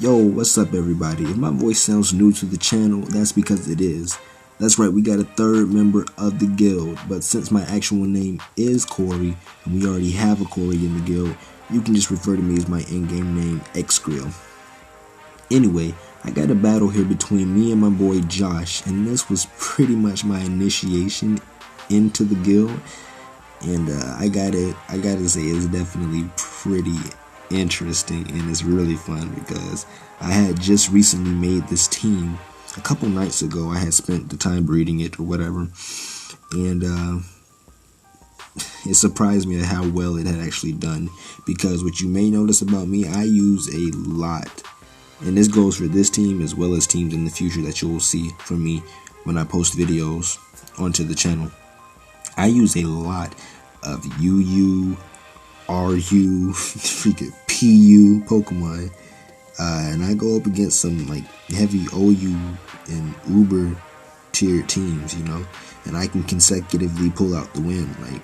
Yo, what's up everybody? If my voice sounds new to the channel, that's because it is. That's right, we got a third member of the guild, but since my actual name is Corey, and we already have a Corey in the guild, you can just refer to me as my in-game name, Excryo. Anyway, I got a battle here between me and my boy Josh, and this was pretty much my initiation into the guild, and I gotta say it's definitely pretty interesting and it's really fun because I had just recently made this team a couple nights ago. I had spent the time breeding it or whatever, and it surprised me at how well it had actually done, because what you may notice about me, I use a lot, and this goes for this team as well as teams in the future that you will see from me when I post videos onto the channel. I use a lot of UU, RU, freaking PU Pokemon, and I go up against some like heavy OU and Uber tier teams, you know, and I can consecutively pull out the win. Like,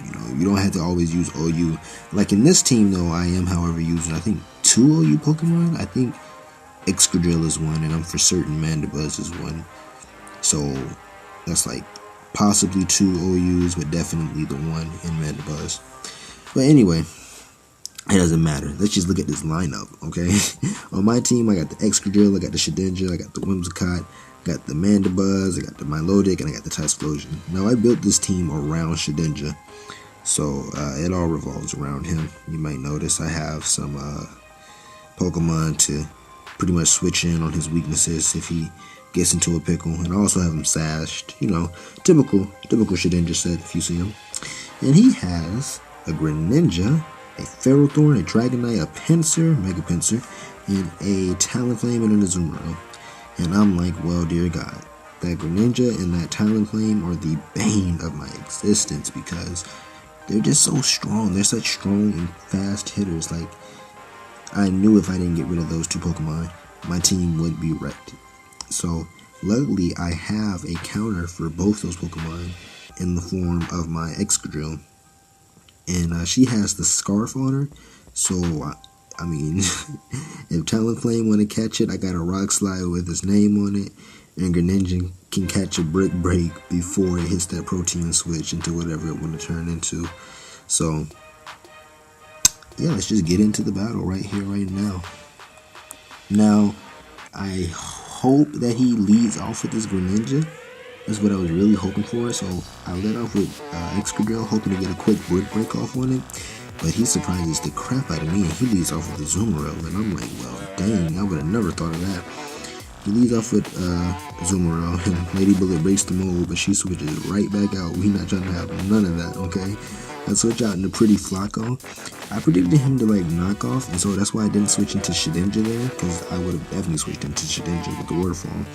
you know, you don't have to always use OU. Like in this team though, I am however using I think 2 OU Pokemon. I think Excryo is one, and I'm for certain Mandibuzz is one. So that's like possibly 2 OUs, but definitely the one in Mandibuzz. But anyway, it doesn't matter. Let's just look at this lineup, okay? On my team, I got the Excryo, I got the Shedinja, I got the Whimsicott, I got the Mandibuzz, I got the Milotic, and I got the Typhlosion. Now, I built this team around Shedinja, so it all revolves around him. You might notice I have some Pokemon to pretty much switch in on his weaknesses if he gets into a pickle, and I also have him sashed. You know, typical Shedinja set if you see him. And he has a Greninja, a Ferrothorn, a Dragonite, a Pinsir, Mega Pinsir, and a Talonflame and a Azumarill. And I'm like, well, dear God, that Greninja and that Talonflame are the bane of my existence because they're just so strong. They're such strong and fast hitters. Like, I knew if I didn't get rid of those 2 Pokemon, my team would be wrecked. So, luckily, I have a counter for both those Pokemon in the form of my Excryo. And she has the scarf on her, so I mean, if Talonflame want to catch it, I got a Rock Slide with his name on it, and Greninja can catch a Brick Break before it hits that protein switch into whatever it want to turn into. So, yeah, let's just get into the battle right here, right now. Now, I hope that he leads off with this Greninja. That's what I was really hoping for, so I let off with Excryo, hoping to get a quick Brick Break off on it, but he surprises the crap out of me, and he leads off with the Azumarill, and I'm like, well, dang, I would have never thought of that. He leads off with Azumarill, and Lady Bullet breaks the mold, but she switches right back out. We not trying to have none of that, okay? I switch out into Pretty Flacco. I predicted him to like knock off, and so that's why I didn't switch into Shedinja there, because I would have definitely switched into Shedinja with the Waterfall.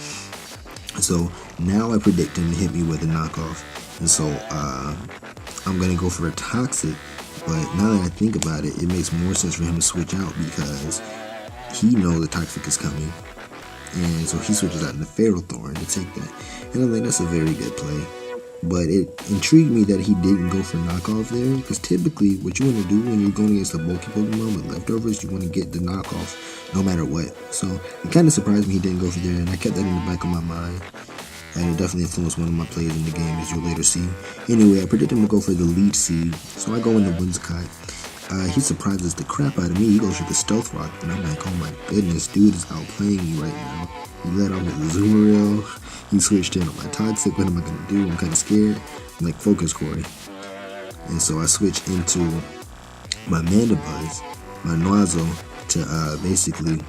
So now I predict him to hit me with a knockoff, and so I'm gonna go for a Toxic. But now that I think about it, it makes more sense for him to switch out because he knows the Toxic is coming, and so he switches out into Ferrothorn to take that. And I'm like, that's a very good play. But it intrigued me that he didn't go for knockoff there, because typically what you want to do when you're going against a bulky Pokemon with leftovers, you want to get the knockoff no matter what. So it kind of surprised me he didn't go for there, and I kept that in the back of my mind. And it definitely influenced one of my plays in the game, as you'll later see. Anyway, I predicted him to go for the Leech Seed, so I go into Whimsicott. He surprises the crap out of me. He goes for the Stealth Rock, and I'm like, oh my goodness, dude is outplaying me right now. He let off with the Azumarill. He switched in on my Toxic. What am I going to do? I'm kind of scared. I'm like, focus, Corey. And so I switch into my Mandibuzz, my Nozzle, to basically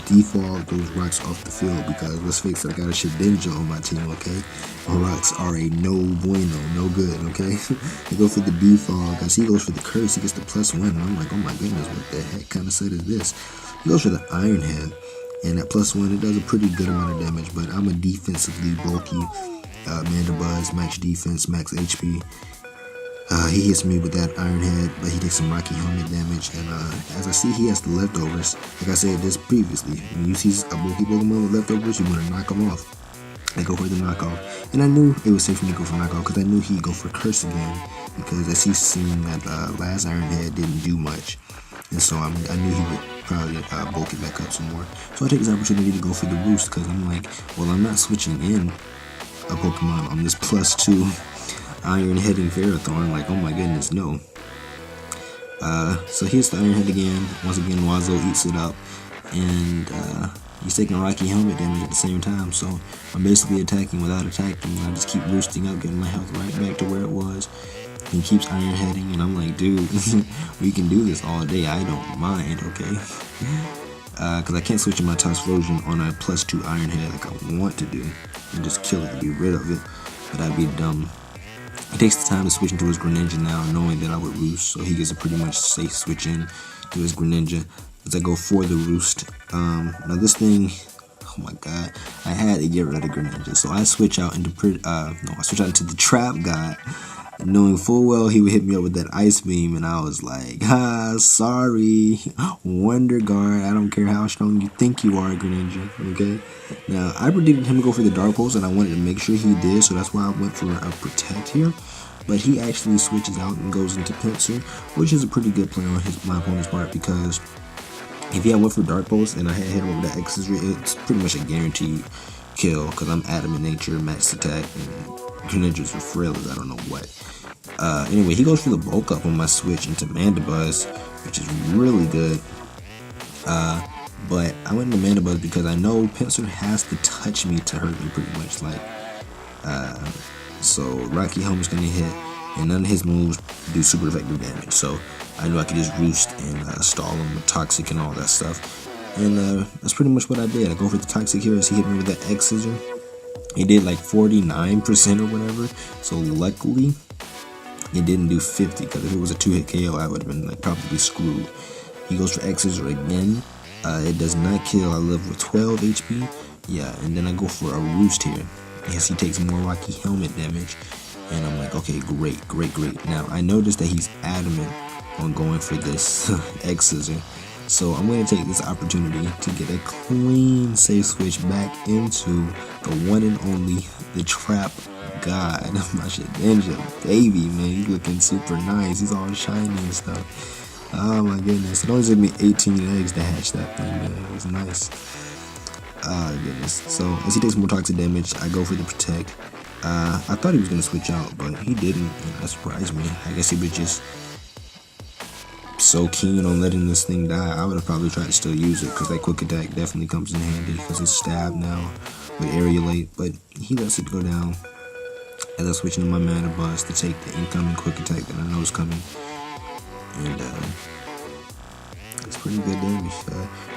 default those rocks off the field, because let's face it, I got a Shedinja on my team, okay? Rocks are a no bueno, no good, okay? I go for the default, because he goes for the curse, he gets the +1, and I'm like, oh my goodness, what the heck kind of set is this? He goes for the Iron Head, and that +1, it does a pretty good amount of damage, but I'm a defensively bulky Mandibuzz, max defense, max HP. He hits me with that Iron Head, but he takes some Rocky Helmet damage, and as I see, he has the leftovers. Like I said this previously, when you see a bulky Pokemon with leftovers, you want to knock him off. I go for the knockoff, and I knew it was safe for me to go for knockoff because I knew he'd go for Curse again, because as he's seen that last Iron Head didn't do much, and so I knew he would probably bulk it back up some more. So I take this opportunity to go for the roost because I'm like, well, I'm not switching in a Pokemon on this +2 Iron Heading Ferrothorn. Like, oh my goodness, no. So here's the Iron Head again. Once again, Wazo eats it up, and he's taking Rocky Helmet damage at the same time. So I'm basically attacking without attacking. I just keep boosting up, getting my health right back to where it was. He keeps Iron Heading, and I'm like, dude, we can do this all day. I don't mind, okay? Because I can't switch in my Toxflosion on a +2 Iron Head like I want to do, and just kill it and be rid of it. But that'd be dumb. He takes the time to switch into his Greninja now, knowing that I would roost, so he gets a pretty much safe switch in to his Greninja as I go for the roost. Now this thing, oh my god, I had to get rid of Greninja, so I switch out into the Trap God, knowing full well he would hit me up with that Ice Beam, and I was like, sorry, Wonder Guard, I don't care how strong you think you are, Greninja, okay? Now, I predicted him to go for the Dark Pulse, and I wanted to make sure he did, so that's why I went for a Protect here. But he actually switches out and goes into Pinsir, which is a pretty good play on my opponent's part, because if he had went for Dark Pulse and I had hit him with that Excryo, it's pretty much a guaranteed kill, because I'm Adamant Nature, max attack, and Greninjas are frail as I don't know what. Anyway, he goes for the bulk up on my switch into Mandibuzz, which is really good. But I went into Mandibuzz because I know Pinsir has to touch me to hurt me pretty much. Like, so Rocky Helmet's gonna hit, and none of his moves do super effective damage. So I knew I could just roost and stall him with Toxic and all that stuff. And that's pretty much what I did. I go for the Toxic here as he hit me with that X Scissor. He did like 49% or whatever. So luckily, it didn't do 50, because if it was a 2-hit KO, I would have been like probably screwed. He goes for X Scissor again. It does not kill. I live with 12 HP. Yeah, and then I go for a roost here. Yes, he takes more Rocky Helmet damage. And I'm like, okay, great. Now, I noticed that he's adamant on going for this X Scissor. So I'm going to take this opportunity to get a clean safe switch back into the one and only, the Trap God. My Shedinja, baby, man. He's looking super nice. He's all shiny and stuff. Oh my goodness. It only took me 18 eggs to hatch that thing, man. It was nice. Oh goodness. So as he takes more toxic damage, I go for the Protect. I thought he was going to switch out, but he didn't, and that surprised me. I guess he was just so keen on letting this thing die. I would have probably tried to still use it, because that quick attack definitely comes in handy, because it's stab now with Aerialate, but he lets it go down as I switch into my Mandibuzz to take the incoming quick attack that I know is coming. And it's pretty good damage.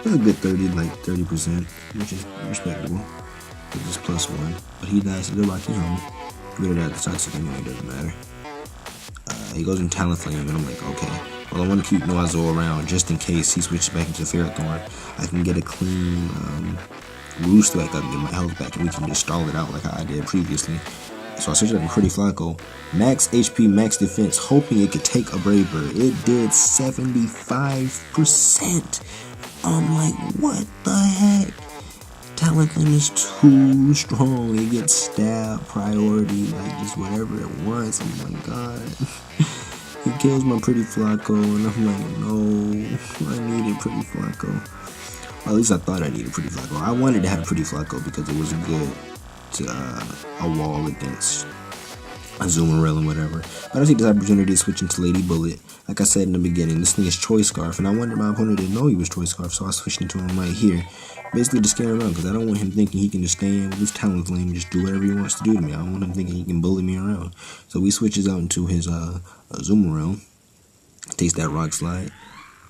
It's a good 30%, which is respectable. It's just +1, but he dies to the Rocky Helmet. Get rid of that Toxic anyway, it doesn't matter. He goes in Talonflame, and I'm like, okay, well, I want to keep Noizo around just in case he switches back into Ferrothorn. I can get a clean roost back up and get my health back, and we can just stall it out like I did previously. So I switched up to Pretty Flacco, max HP, max defense, hoping it could take a Brave Bird. It did 75%. I'm like, what the heck? Talonflame is too strong. It gets stab priority, like just whatever it wants. Oh my god. He kills my Pretty Flacco, and I'm like, no, I needed Pretty Flacco. Well, at least I thought I needed Pretty Flacco. I wanted to have Pretty Flacco because it was good to a wall against a Zoomerell and whatever. But I take this opportunity to switch into Lady Bullet. Like I said in the beginning, this thing is Choice Scarf, and I wanted my opponent to know he was Choice Scarf, so I switched into him right here. Basically to scare him around, because I don't want him thinking he can just stay in with his Talonflame and just do whatever he wants to do to me. I don't want him thinking he can bully me around. So he switches out into his Zoomerell, takes that Rock Slide,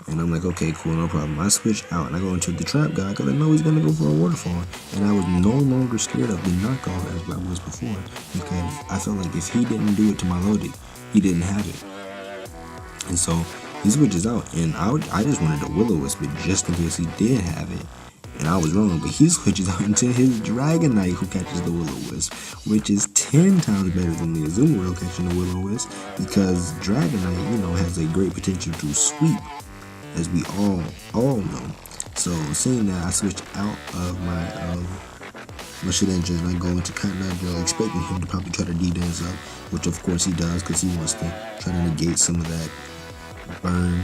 and I'm like, okay, cool, no problem. I switch out and I go into the Trap Guy because I know he's going to go for a Waterfall. And I was no longer scared of the knockoff as I was before, because I felt like if he didn't do it to my Lodi, he didn't have it. And so he switches out, and I just wanted a Will-O-Wisp just in case he did have it. And I was wrong, but he switches out into his Dragonite, who catches the Will-O-Wisp, which is 10 times better than the Azumarill catching the Will-O-Wisp, because Dragonite, you know, has a great potential to sweep, as we all know. So seeing that, I switch out of my Shedinja and I go into Cottonade, expecting him to probably try to D-dance up, which of course he does, because he wants to try to negate some of that burn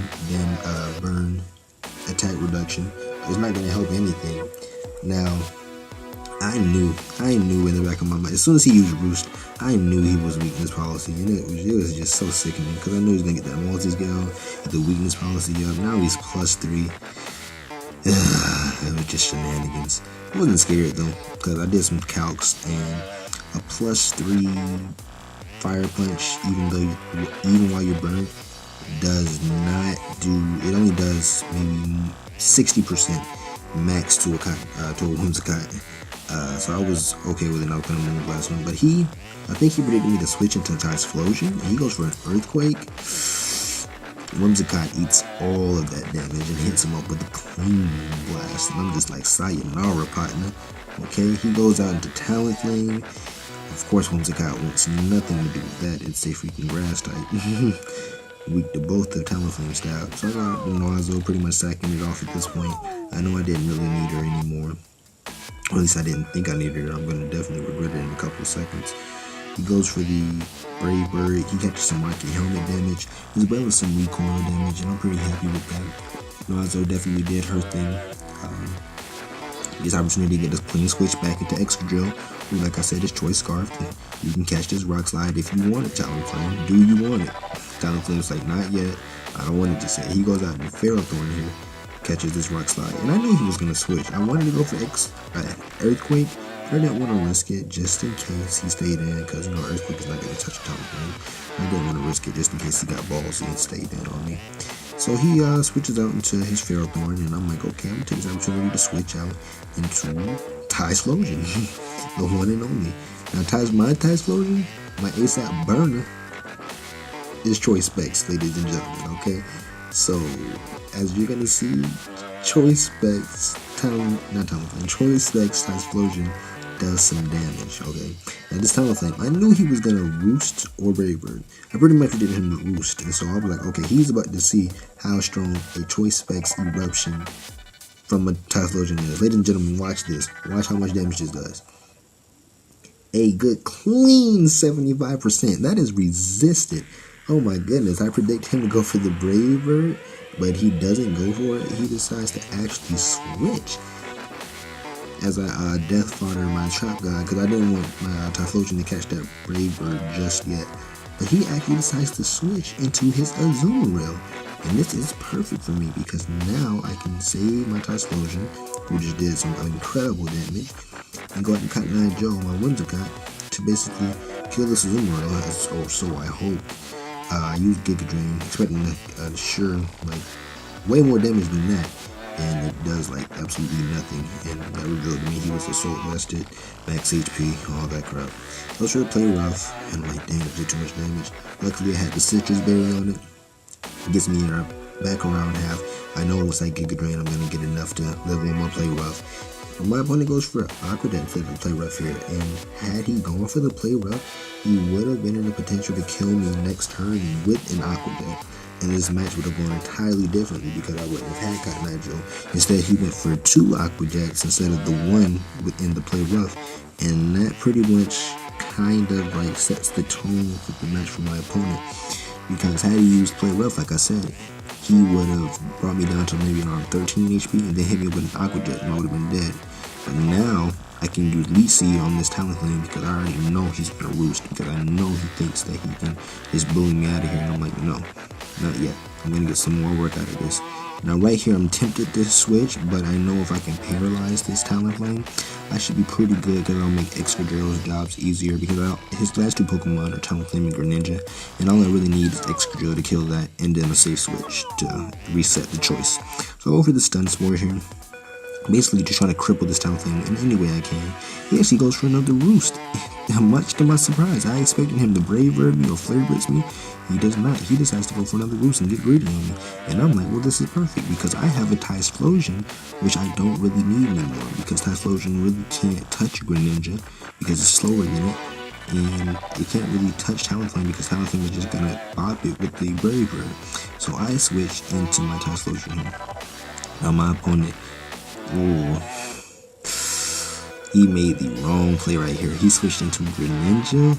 attack reduction. It's not going to help anything. Now, I knew in the back of my mind, as soon as he used Roost, I knew he was weakness policy, and it was just so sickening, because I knew he was going to get that multi-scale, get the weakness policy up. Now he's +3. It was just shenanigans. I wasn't scared though, because I did some calcs, and a +3 fire punch, even while you're burned, does not do. It only does maybe 60% max to a Whimsicott. So I was okay with an outcome in the last one. But I think he predicted me to switch into Typhlosion, and he goes for an Earthquake. Whimsicott eats all of that damage and hits him up with a clean blast. And I'm just like, sayonara, partner. Okay, he goes out into Talonflame. Of course, Whimsicott wants nothing to do with that. It's a freaking grass type. Weak to both the Talonflame stab. So I got the Nozzle pretty much sacking it off at this point. I know I didn't really need her anymore. Or at least I didn't think I needed her. I'm going to definitely regret it in a couple of seconds. He goes for the Brave Bird. He catches some Rocky Helmet damage, as well as some recoil damage, and I'm pretty happy with that. Nozzle definitely did her thing. This opportunity to get this clean switch back into Excryo, who, like I said, is Choice Scarf. You can catch this Rock Slide if you want it, Talonflame. Do you want it? Talonflame's like, not yet. I don't want it to say. He goes out and Ferrothorn here, catches this Rock Slide, and I knew he was going to switch. I wanted to go for Earthquake, but I didn't want to risk it just in case he stayed in, because you know Earthquake is not going to touch a Talonflame. I didn't want to risk it just in case he got balls and stayed in on me. So he switches out into his Ferrothorn, and I'm like, okay, I'm going to take this opportunity to switch out into Typhlosion, the one and only. Now, my Typhlosion, my ASAP burner, is Choice Specs, ladies and gentlemen, okay? So, as you're going to see, Choice Specs, Choice Specs Typhlosion does some damage, okay? Now, this Talonflame, I knew he was going to Roost or Brave Bird. I pretty much did him to Roost, and so I was like, okay, he's about to see how strong a Choice Specs Eruption from a Typhlosion is. Ladies and gentlemen, watch this. Watch how much damage this does. A good clean 75%. That is resisted. Oh my goodness. I predict him to go for the Brave Bird, but he doesn't go for it. He decides to actually switch. As I death fodder my Trap God, because I didn't want my Typhlosion to catch that Brave Bird just yet. But he actually decides to switch into his Azumarill. And this is perfect for me, because now I can save my Typhlosion, who just did some incredible damage, and go ahead and Cotton Eye Joe, my Whimsicott, to basically kill this Azumarill, or so I hope. I used Giga Drain, expecting to sure like way more damage than that, and it does like absolutely nothing. And that revealed to me he was Assault Vested, max HP, all that crap. I was trying to play rough, and I'm like, damn, it did too much damage. Luckily, I had the Citrus Berry on it. It gets me back around half. I know once I Giga Drain, I'm gonna get enough to level my play rough. My opponent goes for Aqua Dent for the play rough here, and had he gone for the play rough, he would have been in the potential to kill me next turn with an Aqua Dent, and this match would have gone entirely differently because I wouldn't have had Cotton Eye Joe. Instead, he went for 2 Aqua Jets instead of the one within the play rough, and that pretty much kind of like sets the tone for the match for my opponent. Because had he used play rough, like I said, he would have brought me down to maybe around 13 HP and then hit me with an Aqua Jet and I would have been dead. But now I can do Leech Seed on this Talonflame because I already know he's gonna Roost, because I know he thinks that he can just bully me out of here, and I'm like, no, not yet. I'm gonna get some more work out of this. Now right here, I'm tempted to switch, but I know if I can paralyze this Talonflame, I should be pretty good, because I'll make Excryo's jobs easier, because his last 2 Pokemon are Talonflame and Greninja, and all I really need is Excryo to kill that, and then a safe switch to reset the choice. So I'll go for the Stun Spore here. Basically just trying to cripple this Talonflame in any way I can. He actually goes for another Roost. Much to my surprise, I expected him to Brave Bird me or Flare Blitz me. He does not. He decides to go for another Roost and get greedy on me. And I'm like, well, this is perfect, because I have a Typhlosion, which I don't really need anymore, because Typhlosion really can't touch Greninja because it's slower than it. And it can't really touch Talonflame because Talonflame is just gonna bop it with the Brave Bird. So I switch into my Typhlosion here. Now my opponent, he made the wrong play right here. He switched into Greninja.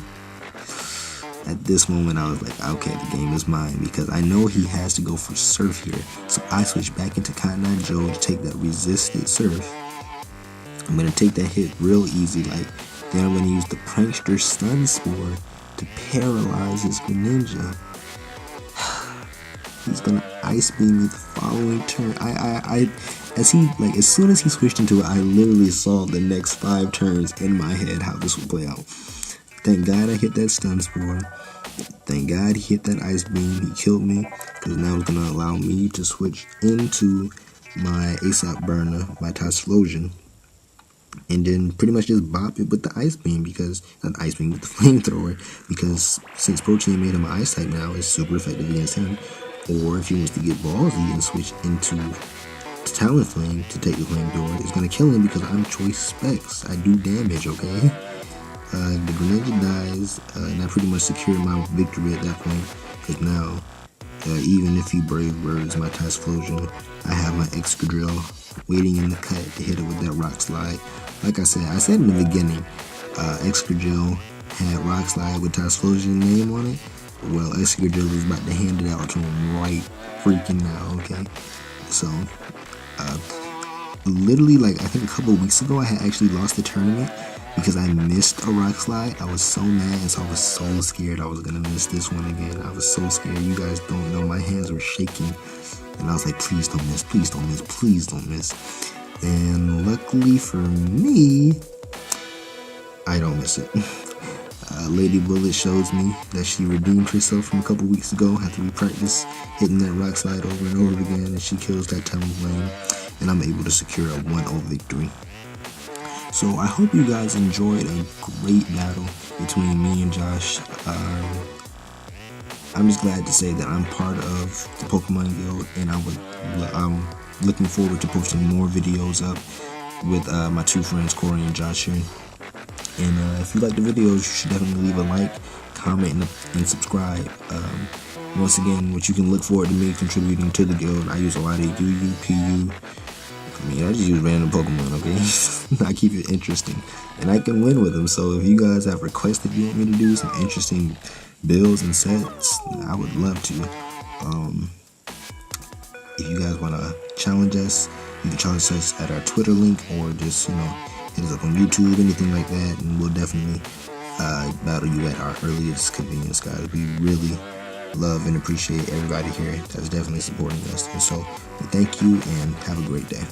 At this moment, I was like, okay, the game is mine, because I know he has to go for Surf here. So I switch back into Cotton Eye Joe to take that resisted Surf. I'm going to take that hit real easy, like, then I'm going to use the Prankster Stun Spore to paralyze this Greninja. He's going to Ice Beam me the following turn. As soon as he switched into it, I literally saw the next 5 turns in my head how this would play out. Thank God I hit that Stun Spore. Thank God he hit that Ice Beam. He killed me, because now it's going to allow me to switch into my ASAP Burner, my Typhlosion, and then pretty much just bop it with the Ice Beam, because, not the Ice Beam, with the Flamethrower, because since Protein made him an Ice type now, it's super effective against him. Or if he wants to get ballsy and switch into Talonflame to take the Flamethrower, it's going to kill him because I'm Choice Specs. I do damage, okay? The Greninja dies, and I pretty much secured my victory at that point, because now, even if he Brave Birds my Typhlosion, I have my Excryo waiting in the cut to hit it with that Rock Slide. Like I said in the beginning, Excryo had Rock Slide with Typhlosion name on it. Well, Excryo is about to hand it out to him right freaking now, okay? So, literally, like, I think a couple of weeks ago, I had actually lost the tournament because I missed a Rock Slide. I was so mad, and so I was so scared I was gonna miss this one again. I was so scared. You guys don't know, my hands were shaking. And I was like, please don't miss, please don't miss, please don't miss. And luckily for me, I don't miss it. Lady Bullet shows me that she redeemed herself from a couple weeks ago after we practiced hitting that Rock Slide over and over again, and she kills that Talonflame, and I'm able to secure a 1-0 victory. So I hope you guys enjoyed a great battle between me and Josh. I'm just glad to say that I'm part of the Pokemon Guild, and I'm looking forward to posting more videos up with my 2 friends, Corey and Josh here. And if you like the videos, you should definitely leave a like, comment, and subscribe. Once again, what you can look forward to me contributing to the guild, I use a lot of UU, PU. I just use random Pokemon, okay? I keep it interesting, and I can win with them. So if you guys have requests that you want me to do some interesting builds and sets, I would love to. If you guys want to challenge us, you can challenge us at our Twitter link, or just, hit us up on YouTube, anything like that, and we'll definitely battle you at our earliest convenience, guys. We really love and appreciate everybody here that's definitely supporting us. And so we thank you, and have a great day.